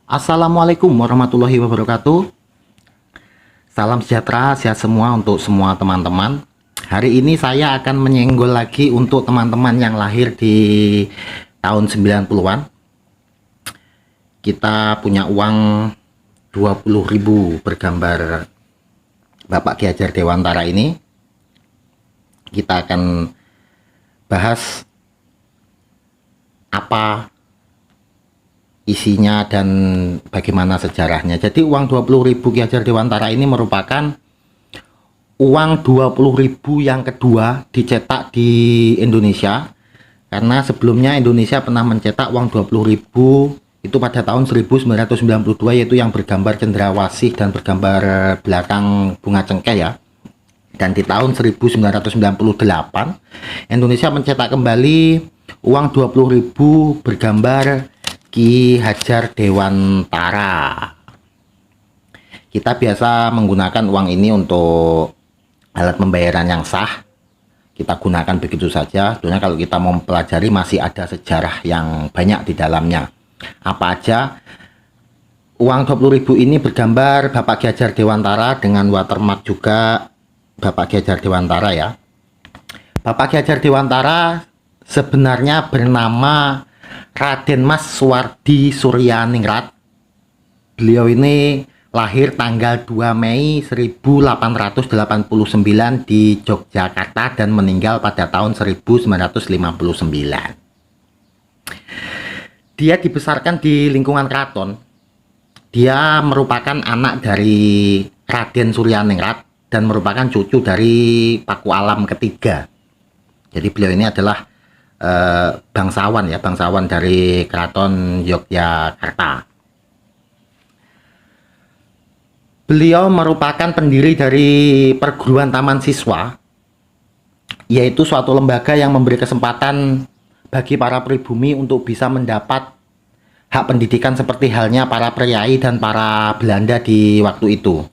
Assalamualaikum warahmatullahi wabarakatuh. Salam sejahtera, sehat semua untuk semua teman-teman. Hari ini saya akan menyenggol lagi untuk teman-teman yang lahir di tahun 90-an. Kita punya uang 20.000 bergambar Bapak Ki Hajar Dewantara ini. Kita akan bahas apa isinya dan bagaimana sejarahnya. Jadi uang 20.000 Ki Hajar Dewantara ini merupakan uang 20.000 yang kedua dicetak di Indonesia, karena sebelumnya Indonesia pernah mencetak uang 20.000 itu pada tahun 1992, yaitu yang bergambar cendrawasih dan bergambar belakang bunga cengkeh ya. Dan di tahun 1998 Indonesia mencetak kembali uang 20.000 bergambar Ki Hajar Dewantara. Kita biasa menggunakan uang ini untuk alat pembayaran yang sah. Kita gunakan begitu saja. Tentunya kalau kita mau mempelajari masih ada sejarah yang banyak di dalamnya. Apa aja? Uang 20.000 ini bergambar Bapak Ki Hajar Dewantara dengan watermark juga Bapak Ki Hajar Dewantara ya. Bapak Ki Hajar Dewantara sebenarnya bernama Raden Mas Suwardi Suryaningrat. Beliau ini lahir tanggal 2 Mei 1889 di Yogyakarta dan meninggal pada tahun 1959. Dia dibesarkan di lingkungan keraton. Dia merupakan anak dari Raden Suryaningrat dan merupakan cucu dari Paku Alam ketiga. Jadi beliau ini adalah bangsawan dari Keraton Yogyakarta. Beliau merupakan pendiri dari perguruan taman siswa, yaitu suatu lembaga yang memberi kesempatan bagi para pribumi untuk bisa mendapat hak pendidikan seperti halnya para priai dan para Belanda di waktu itu.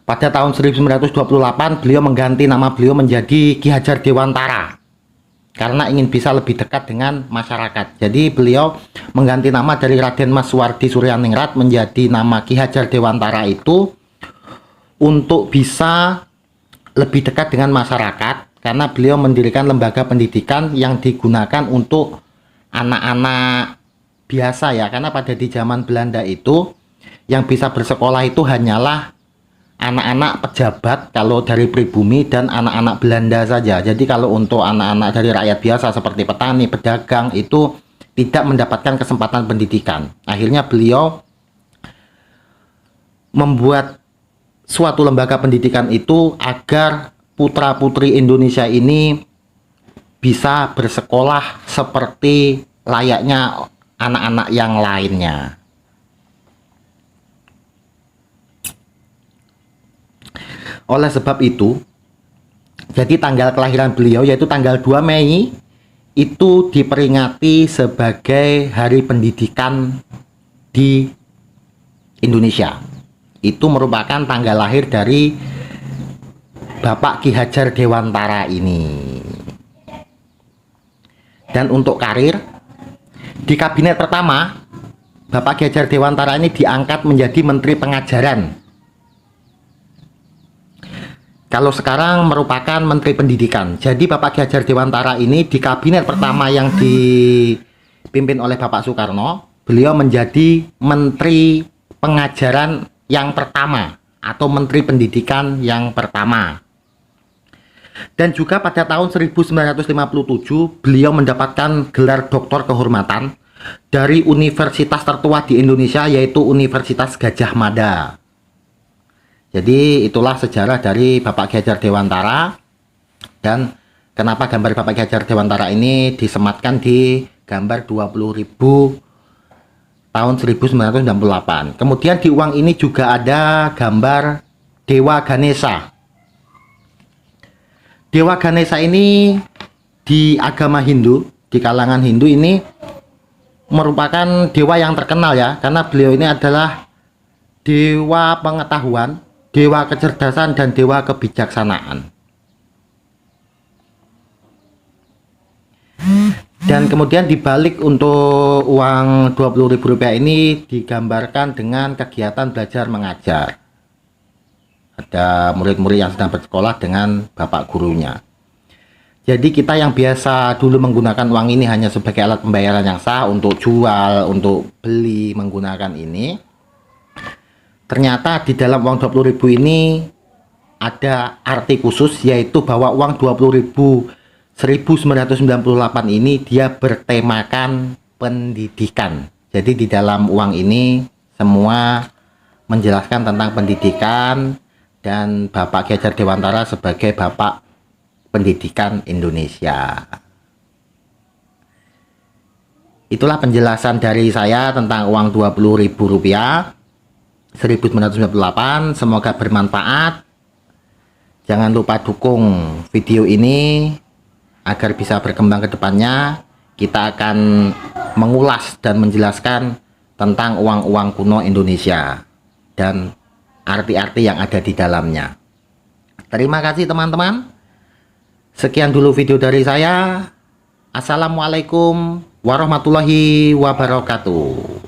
Pada tahun 1928 beliau mengganti nama beliau menjadi Ki Hajar Dewantara karena ingin bisa lebih dekat dengan masyarakat. Jadi beliau mengganti nama dari Raden Mas Suwardi Suryaningrat menjadi nama Ki Hajar Dewantara itu untuk bisa lebih dekat dengan masyarakat, karena beliau mendirikan lembaga pendidikan yang digunakan untuk anak-anak biasa ya, karena pada di zaman Belanda itu yang bisa bersekolah itu hanyalah anak-anak pejabat kalau dari pribumi dan anak-anak Belanda saja. Jadi kalau untuk anak-anak dari rakyat biasa seperti petani, pedagang itu tidak mendapatkan kesempatan pendidikan. Akhirnya beliau membuat suatu lembaga pendidikan itu agar putra-putri Indonesia ini bisa bersekolah seperti layaknya anak-anak yang lainnya. Oleh sebab itu, jadi tanggal kelahiran beliau yaitu tanggal 2 Mei itu diperingati sebagai Hari Pendidikan di Indonesia. Itu merupakan tanggal lahir dari Bapak Ki Hajar Dewantara ini. Dan untuk karir, di kabinet pertama Bapak Ki Hajar Dewantara ini diangkat menjadi Menteri Pengajaran. Kalau sekarang merupakan Menteri Pendidikan. Jadi Bapak Ki Hajar Dewantara ini di kabinet pertama yang dipimpin oleh Bapak Soekarno, beliau menjadi Menteri Pengajaran yang pertama atau Menteri Pendidikan yang pertama. Dan juga pada tahun 1957 beliau mendapatkan gelar doktor kehormatan dari universitas tertua di Indonesia, yaitu Universitas Gadjah Mada. Jadi itulah sejarah dari Bapak Ki Hajar Dewantara, dan kenapa gambar Bapak Ki Hajar Dewantara ini disematkan di gambar 20.000 tahun 1998. Kemudian di uang ini juga ada gambar Dewa Ganesha. Dewa Ganesha ini di agama Hindu, di kalangan Hindu ini merupakan dewa yang terkenal ya, karena beliau ini adalah dewa pengetahuan, dewa kecerdasan, dan dewa kebijaksanaan. Dan kemudian dibalik untuk uang Rp20.000 ini digambarkan dengan kegiatan belajar mengajar. Ada murid-murid yang sedang bersekolah dengan bapak gurunya. Jadi kita yang biasa dulu menggunakan uang ini hanya sebagai alat pembayaran yang sah untuk jual, untuk beli menggunakan ini. Ternyata di dalam uang Rp20.000 ini ada arti khusus, yaitu bahwa uang Rp20.000 1998 ini dia bertemakan pendidikan. Jadi di dalam uang ini semua menjelaskan tentang pendidikan dan Bapak Ki Hajar Dewantara sebagai Bapak Pendidikan Indonesia. Itulah penjelasan dari saya tentang uang Rp20.000 1998. Semoga bermanfaat. Jangan lupa dukung video ini agar bisa berkembang ke depannya. Kita akan mengulas dan menjelaskan tentang uang-uang kuno Indonesia dan arti-arti yang ada di dalamnya. Terima kasih teman-teman. Sekian dulu video dari saya. Assalamualaikum warahmatullahi wabarakatuh.